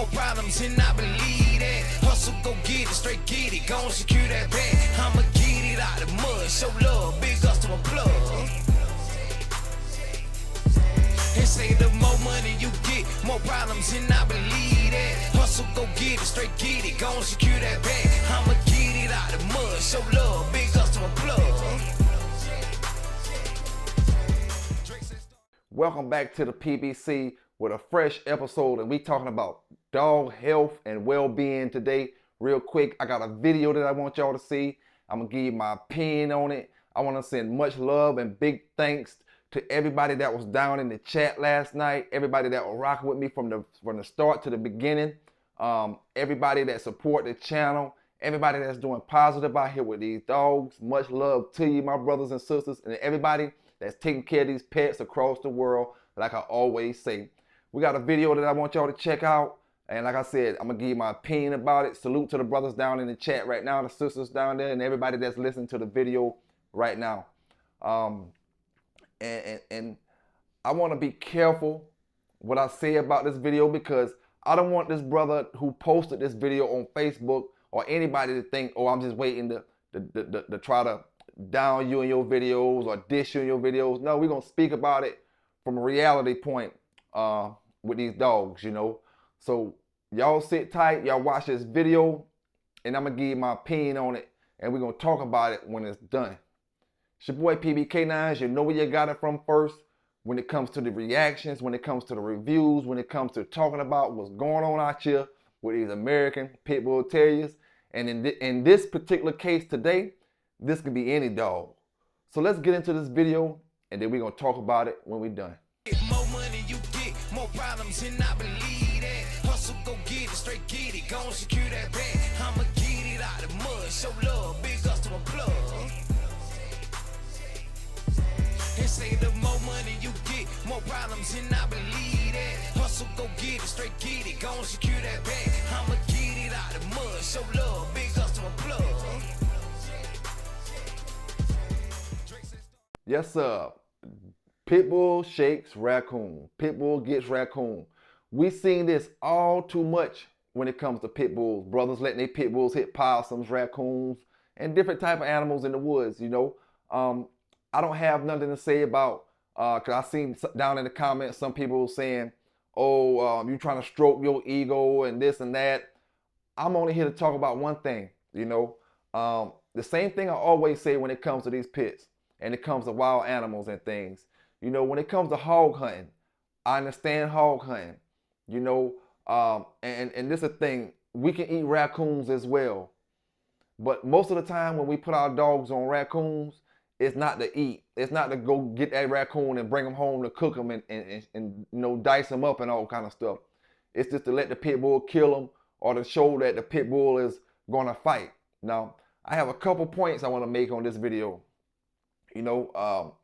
more problems and I believe that. Hustle, go get it, straight get it, gon' secure that bag. I'ma get it out the mud, show love, big ups to my plug. And say the more money you get, more problems and I believe that. Hustle, go get it, straight get it, gon' secure that bag. I'ma get it out the mud, show love, big ups to my plug. Welcome back to the PBC with a fresh episode, and we talking about dog health and well-being today. Real quick, I got a video that I want y'all to see. I'm gonna give you my opinion on it. I want to send much love and big thanks to everybody that was down in the chat last night, everybody that was rocking with me from the start to the beginning, everybody that support the channel, everybody that's doing positive out here with these dogs. Much love to you, my brothers and sisters, and everybody that's taking care of these pets across the world. Like I always say, we got a video that I want y'all to check out, and like I said, I'm gonna give you my opinion about it. Salute to the brothers down in the chat right now, the sisters down there, and everybody that's listening to the video right now. And I want to be careful what I say about this video, because I don't want this brother who posted this video on Facebook or anybody to think, oh, I'm just waiting to try to down you in your videos or dish you in your videos. No, we're going to speak about it from a reality point with these dogs, you know. So y'all sit tight, y'all watch this video, and I'm going to give you my opinion on it, and we're going to talk about it when it's done. It's your boy K9s. You know where you got it from first when it comes to the reactions, when it comes to the reviews, when it comes to talking about what's going on out here with these American Pitbull Terriers. And in this particular case today, this can be any dog. So let's get into this video, and then we're going to talk about it when we're done. More money you get, more problems and I believe that. Hustle, go get it, straight get it, gon' secure that bag. I'ma get it out the mud, show love, big ups to my plug. And say the more money you get, more problems and I believe that. Hustle, go get it, straight get it, gon' secure that bag. I'ma get it out the mud, show love, big ups to my plug. Yes, sir. Pitbull shakes raccoon. Pitbull gets raccoon. We seen this all too much when it comes to pit bulls. Brothers letting their pit bulls hit possums, raccoons, and different type of animals in the woods, you know. I don't have nothing to say about, because I seen down in the comments some people saying, oh, you trying to stroke your ego and this and that. I'm only here to talk about one thing, you know. The same thing I always say when it comes to these pits and it comes to wild animals and things. You know, when it comes to hog hunting, I understand hog hunting, you know, and this is a thing, we can eat raccoons as well. But most of the time when we put our dogs on raccoons, it's not to eat. It's not to go get that raccoon and bring them home to cook them and you know, dice them up and all kind of stuff. It's just to let the pit bull kill them or to show that the pit bull is going to fight. Now, I have a couple points I want to make on this video. You know,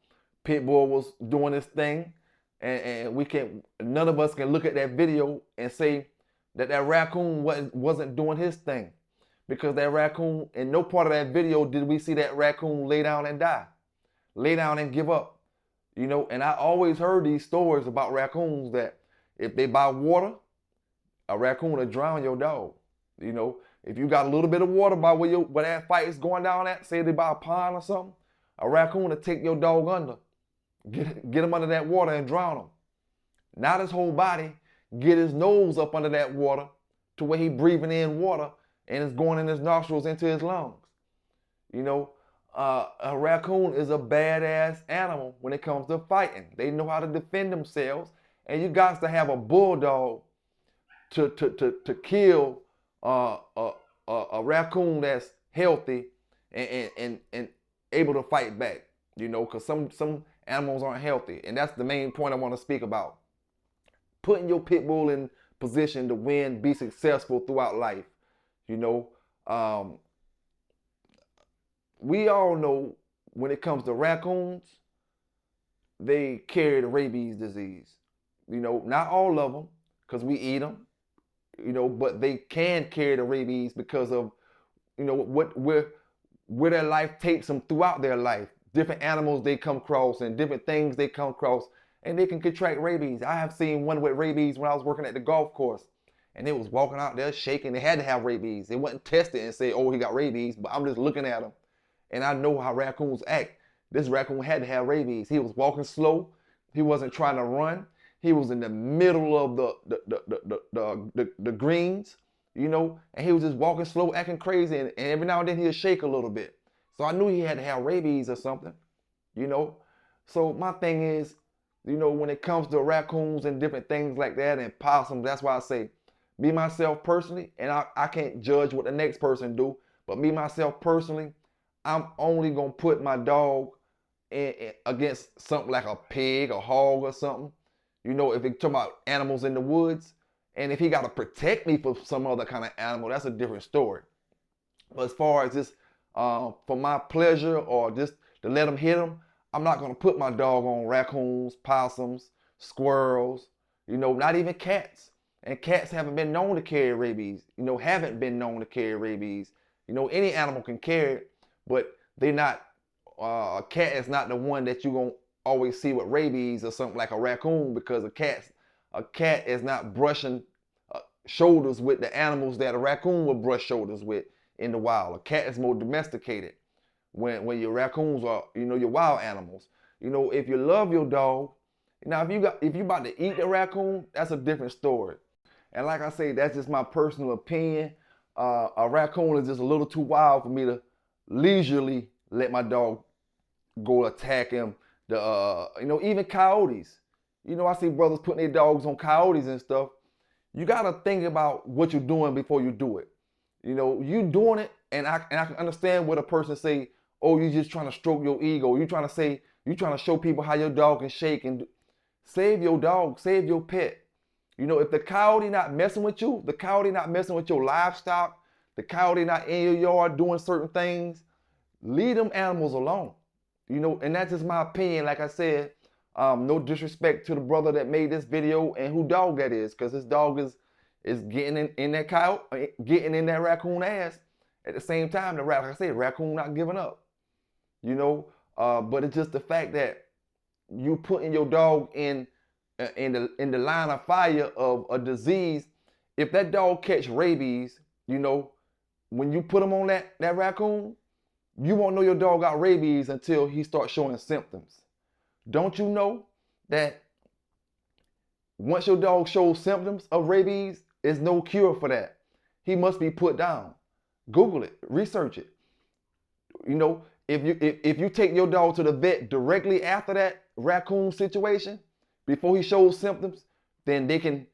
Pitbull was doing this thing, and none of us can look at that video and say that that raccoon wasn't doing his thing, because that raccoon, in no part of that video did we see that raccoon lay down and die, lay down and give up, you know. And I always heard these stories about raccoons that if they buy water, a raccoon will drown your dog. You know, if you got a little bit of water by where that fight is going down at, say they by a pond or something, a raccoon will take your dog under. Get him under that water and drown him. Not his whole body. Get his nose up under that water to where he breathing in water and it's going in his nostrils into his lungs. You know, a raccoon is a badass animal when it comes to fighting. They know how to defend themselves, and you got to have a bulldog to kill a raccoon that's healthy and able to fight back. You know, because some animals aren't healthy, and that's the main point I want to speak about. Putting your pit bull in position to win, be successful throughout life. You know, we all know when it comes to raccoons, they carry the rabies disease. You know, not all of them, because we eat them. You know, but they can carry the rabies because of, you know, where their life takes them throughout their life. Different animals they come across and different things they come across, and they can contract rabies. I have seen one with rabies when I was working at the golf course, and they was walking out there shaking. They had to have rabies. They wasn't tested and say, oh, he got rabies, but I'm just looking at him, and I know how raccoons act. This raccoon had to have rabies. He was walking slow. He wasn't trying to run. He was in the middle of the greens, you know, and he was just walking slow, acting crazy, and every now and then he'd shake a little bit. So I knew he had to have rabies or something, you know. So my thing is, you know, when it comes to raccoons and different things like that and possums, that's why I say, me myself personally, and I can't judge what the next person do, but me myself personally, I'm only gonna put my dog in against something like a pig, a hog, or something. You know, if it's talking about animals in the woods, and if he got to protect me from some other kind of animal, that's a different story. But as far as just for my pleasure or just to let him hit him, I'm not gonna put my dog on raccoons, possums, squirrels, you know, not even cats. And cats haven't been known to carry rabies, you know, haven't been known to carry rabies. You know, any animal can carry it, but they're not, a cat is not the one that you're gonna always see with rabies or something like a raccoon, because a cat is not brushing shoulders with the animals that a raccoon will brush shoulders with in the wild. A cat is more domesticated when your raccoons are, you know, your wild animals. You know, if you love your dog, now if you about to eat the raccoon, that's a different story. And like I say, that's just my personal opinion. A raccoon is just a little too wild for me to leisurely let my dog go attack him. You know, even coyotes. You know, I see brothers putting their dogs on coyotes and stuff. You gotta think about what you're doing before you do it. You know, you doing it, and I can understand what a person say, oh, you just trying to stroke your ego. You trying to show people how your dog can shake and save your dog, save your pet. You know, if the coyote not messing with you, the coyote not messing with your livestock, the coyote not in your yard doing certain things, leave them animals alone. You know, and that's just my opinion. Like I said, no disrespect to the brother that made this video and who dog that is, because this dog is getting in that coyote, getting in that raccoon ass. At the same time, like I said, raccoon not giving up. You know, but it's just the fact that you putting your dog in the line of fire of a disease. If that dog catch rabies, you know, when you put him on that raccoon, you won't know your dog got rabies until he starts showing symptoms. Don't you know that once your dog shows symptoms of rabies, there's no cure for that. He must be put down. Google it, research it. You know, if you take your dog to the vet directly after that raccoon situation, before he shows symptoms, then they can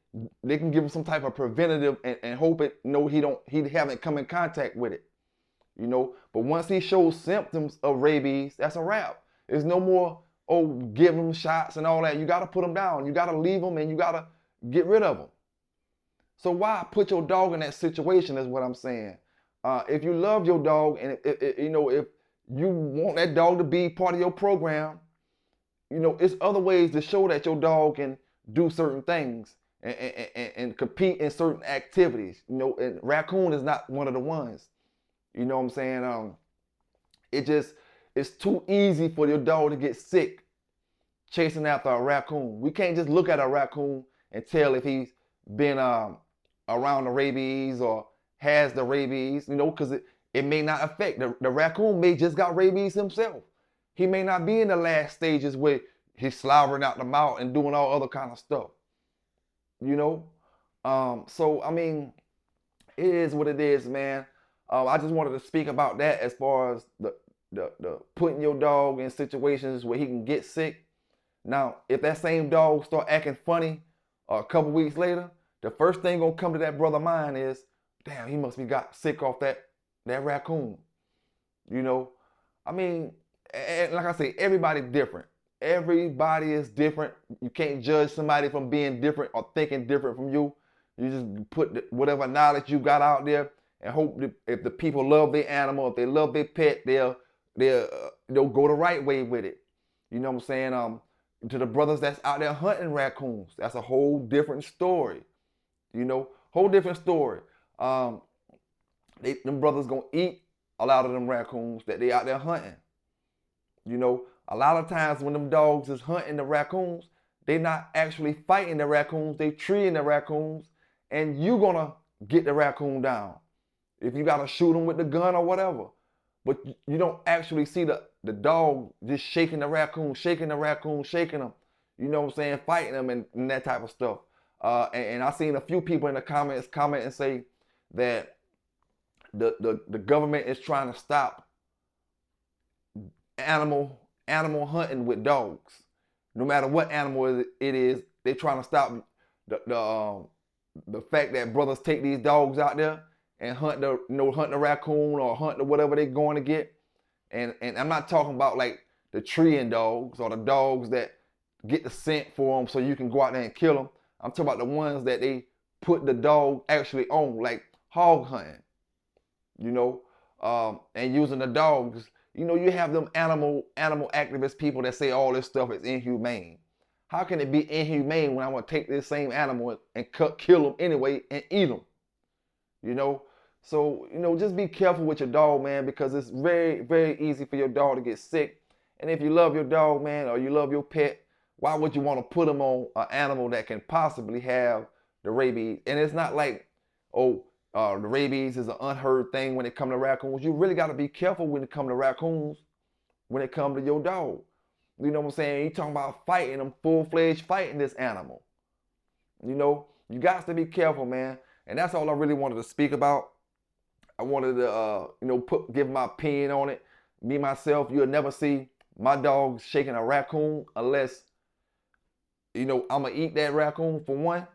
give him some type of preventative and hope it, you know, he haven't come in contact with it. You know, but once he shows symptoms of rabies, that's a wrap. There's no more, oh, give him shots and all that. You got to put him down. You got to leave him and you got to get rid of him. So why put your dog in that situation is what I'm saying. If you love your dog and you know, if you want that dog to be part of your program, you know, it's other ways to show that your dog can do certain things and compete in certain activities. You know, and raccoon is not one of the ones. You know what I'm saying? It's too easy for your dog to get sick chasing after a raccoon. We can't just look at a raccoon and tell if he's been around the rabies or has the rabies, you know, because it may not affect. The raccoon may just got rabies himself. He may not be in the last stages where he's slobbering out the mouth and doing all other kind of stuff. You know? So, I mean, it is what it is, man. I just wanted to speak about that as far as the putting your dog in situations where he can get sick. Now, if that same dog start acting funny a couple weeks later, the first thing gonna come to that brother's mind is, damn, he must be got sick off that raccoon. You know, I mean, like I say, everybody's different. Everybody is different. You can't judge somebody from being different or thinking different from you. You just put whatever knowledge you got out there and hope that if the people love their animal, if they love their pet, they'll go the right way with it. You know what I'm saying? To the brothers that's out there hunting raccoons, that's a whole different story. You know, whole different story. Them brothers gonna eat a lot of them raccoons that they out there hunting. You know, a lot of times when them dogs is hunting the raccoons, they not actually fighting the raccoons, they treating the raccoons and you're gonna get the raccoon down. If you gotta shoot him with the gun or whatever. But you don't actually see the dog just shaking the raccoon, shaking him, you know what I'm saying, fighting him and that type of stuff. And I seen a few people in the comments comment and say that the government is trying to stop animal hunting with dogs. No matter what animal it is, they're trying to stop the fact that brothers take these dogs out there and hunt the raccoon or hunt the whatever they're going to get. And I'm not talking about like the treeing dogs or the dogs that get the scent for them so you can go out there and kill them. I'm talking about the ones that they put the dog actually on, like hog hunting, you know, and using the dogs. You know, you have them animal activist people that say all this stuff is inhumane. How can it be inhumane when I want to take this same animal and kill them anyway and eat them? You know, so, you know, just be careful with your dog, man, because it's very, very easy for your dog to get sick. And if you love your dog, man, or you love your pet, why would you want to put them on an animal that can possibly have the rabies? And it's not like, the rabies is an unheard thing when it comes to raccoons. You really got to be careful when it comes to raccoons, when it comes to your dog. You know what I'm saying? You talking about fighting them, full-fledged fighting this animal. You know, you got to be careful, man. And that's all I really wanted to speak about. I wanted to, give my opinion on it. Me, myself, you'll never see my dog shaking a raccoon unless, I'm going to eat that raccoon for one.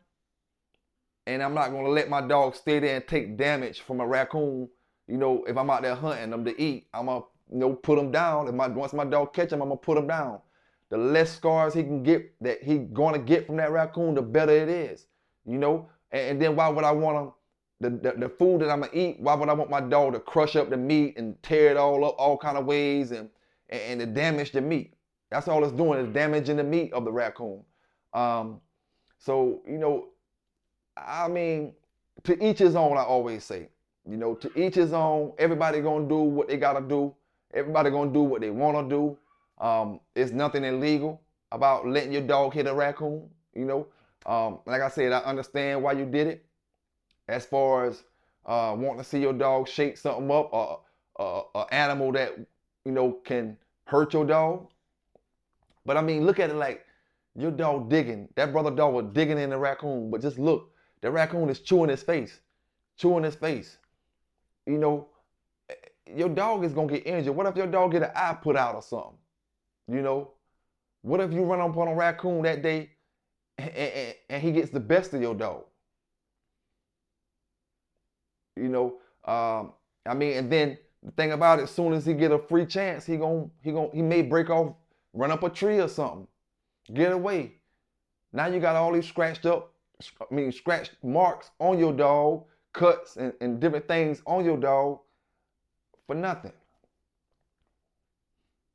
And I'm not going to let my dog stay there and take damage from a raccoon. If I'm out there hunting them to eat, I'm going to, put them down. Once my dog catch him, I'm going to put him down. The less scars he can get, that he going to get from that raccoon, the better it is, And then why would I want the food that I'm going to eat, why would I want my dog to crush up the meat and tear it all up all kind of ways and to damage the meat? That's all it's doing, is damaging the meat of the raccoon. I mean, to each his own, I always say. To each his own. Everybody going to do what they got to do. Everybody going to do what they want to do. It's nothing illegal about letting your dog hit a raccoon, Like I said, I understand why you did it. As far as wanting to see your dog shake something up, or an animal that, can hurt your dog. But I mean, look at it like your dog digging. That brother dog was digging in the raccoon, but just look, the raccoon is chewing his face. Your dog is going to get injured. What if your dog get an eye put out or something? What if you run up on a raccoon that day and he gets the best of your dog? And then the thing about it, as soon as he get a free chance, he may break off, run up a tree or something, get away. Now you got all these scratched marks on your dog, cuts and different things on your dog for nothing.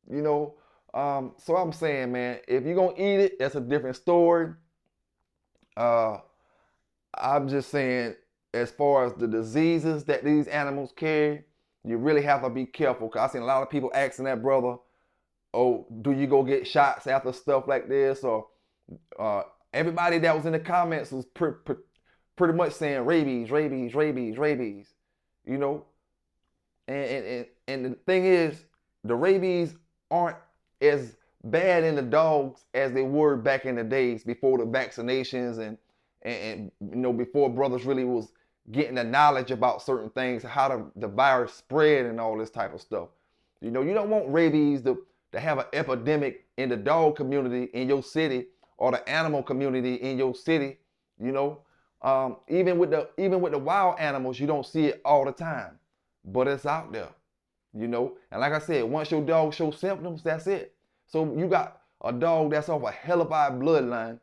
So I'm saying, man, if you're gonna eat it, that's a different story. I'm just saying, as far as the diseases that these animals carry, you really have to be careful. Cause I seen a lot of people asking that brother, "Oh, do you go get shots after stuff like this?" Or everybody that was in the comments was pretty much saying rabies. And the thing is, the rabies aren't as bad in the dogs as they were back in the days before the vaccinations and before brothers really was getting the knowledge about certain things, how the virus spread and all this type of stuff. You don't want rabies to have an epidemic in the dog community in your city or the animal community in your city. Even with the wild animals, you don't see it all the time, but it's out there. And like I said, once your dog shows symptoms, that's it. So you got a dog that's off a hellified bloodline,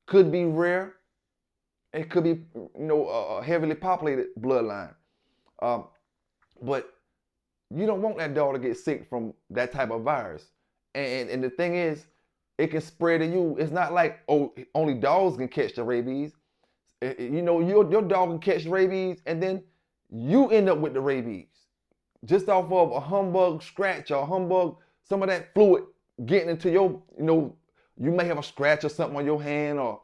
could be rare. It could be, a heavily populated bloodline. But you don't want that dog to get sick from that type of virus. And the thing is, it can spread to you. It's not like, only dogs can catch the rabies. Your dog can catch rabies and then you end up with the rabies. Just off of a humbug scratch or some of that fluid getting into your, you may have a scratch or something on your hand, or,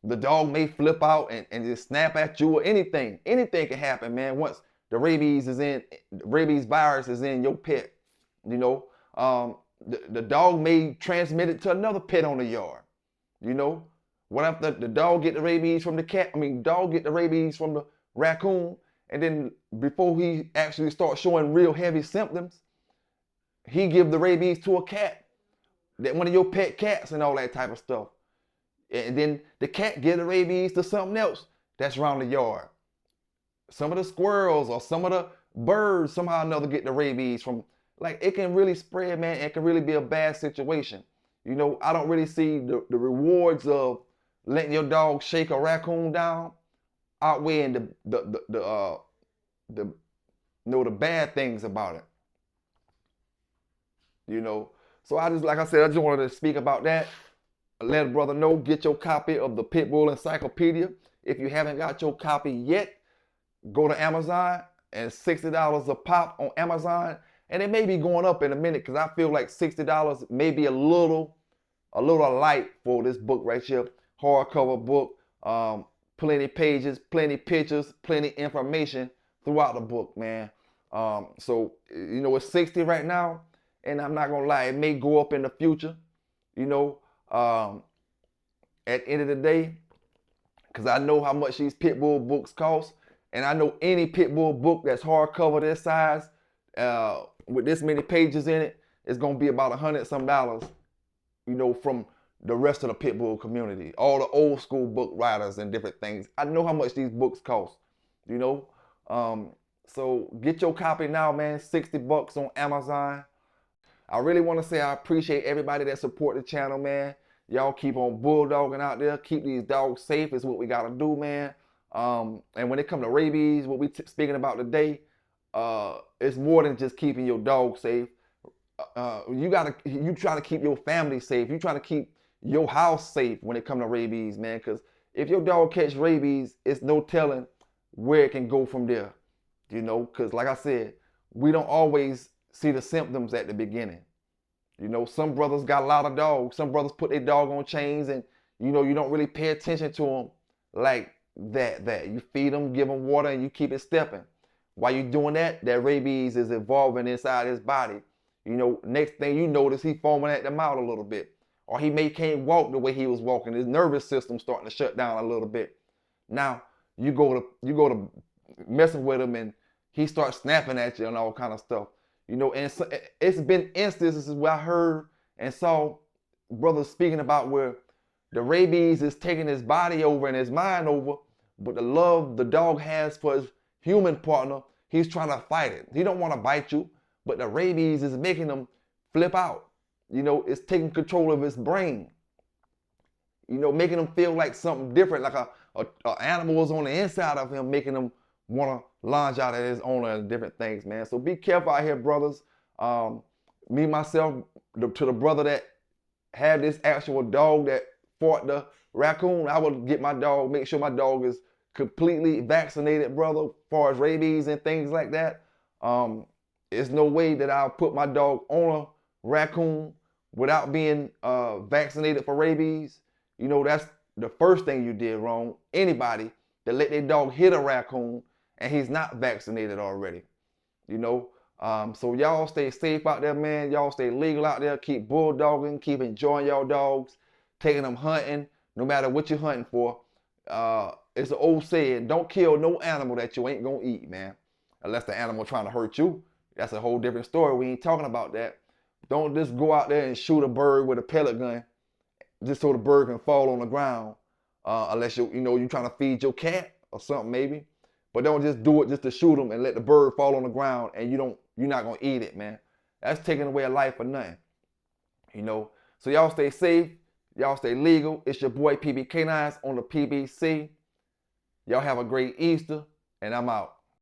the dog may flip out and just snap at you or anything. Anything can happen, man. Once the rabies virus is in your pet, you know, the dog may transmit it to another pet on the yard. You know, what if the dog get the rabies from the cat? I mean, dog get the rabies from the raccoon, and then before he actually starts showing real heavy symptoms, he give the rabies to a cat, that one of your pet cats and all that type of stuff. And then the cat give the rabies to something else that's around the yard. Some of the squirrels or some of the birds somehow or another get the rabies from, like, it can really spread, man. It can really be a bad situation. You know, I don't really see the rewards of letting your dog shake a raccoon down outweighing the bad things about it. You know, so I just wanted to speak about that. Let a brother know, get your copy of the Pitbull Encyclopedia. If you haven't got your copy yet, go to Amazon, and $60 a pop on Amazon. And it may be going up in a minute because I feel like $60 may be a little light for this book right here. Hardcover book, plenty pages, plenty pictures, plenty information throughout the book, man. So, you know, it's 60 right now, and I'm not gonna lie, it may go up in the future, you know. At the end of the day, because I know how much these Pitbull books cost, and I know any Pitbull book that's hardcover this size, with this many pages in it, it's gonna be about $100 some, you know, from the rest of the Pitbull community, all the old school book writers and different things. I know how much these books cost, you know. So get your copy now, man. $60 on Amazon. I really want to say I appreciate everybody that support the channel, man. Y'all keep on bulldogging out there. Keep these dogs safe is what we got to do, man. And when it comes to rabies, what we speaking about today, it's more than just keeping your dog safe. You trying to keep your family safe. You trying to keep your house safe when it comes to rabies, man. Because if your dog catch rabies, it's no telling where it can go from there. You know, because like I said, we don't always see the symptoms at the beginning. You know, some brothers got a lot of dogs. Some brothers put their dog on chains, and you know, you don't really pay attention to them like that. You feed them, give them water, and you keep it stepping. While you're doing that, that rabies is evolving inside his body. You know, next thing you notice, he foaming at the mouth a little bit. Or he can't walk the way he was walking. His nervous system starting to shut down a little bit. Now, you go to messing with him, and he starts snapping at you and all kind of stuff. You know, and so, it's been instances where I heard and saw brothers speaking about where the rabies is taking his body over and his mind over, but the love the dog has for his human partner, he's trying to fight it. He don't want to bite you, but the rabies is making him flip out. You know, it's taking control of his brain. You know, making him feel like something different, like a animal is on the inside of him, making him want to launch out at his owner and different things, man. So be careful out here, brothers. Me, myself, to the brother that had this actual dog that fought the raccoon, I would get my dog, make sure my dog is completely vaccinated, brother, as far as rabies and things like that. There's no way that I'll put my dog on a raccoon without being vaccinated for rabies. You know, that's the first thing you did wrong. Anybody that let their dog hit a raccoon and he's not vaccinated already, you know. So y'all stay safe out there, man. Y'all stay legal out there. Keep bulldogging. Keep enjoying y'all dogs. Taking them hunting, no matter what you're hunting for. It's an old saying, don't kill no animal that you ain't gonna eat, man. Unless the animal trying to hurt you. That's a whole different story. We ain't talking about that. Don't just go out there and shoot a bird with a pellet gun just so the bird can fall on the ground. Unless you're trying to feed your cat or something maybe. But don't just do it just to shoot them and let the bird fall on the ground and you're not gonna eat it, man. That's taking away a life for nothing. You know. So y'all stay safe. Y'all stay legal. It's your boy PB K9s on the PBC. Y'all have a great Easter, and I'm out.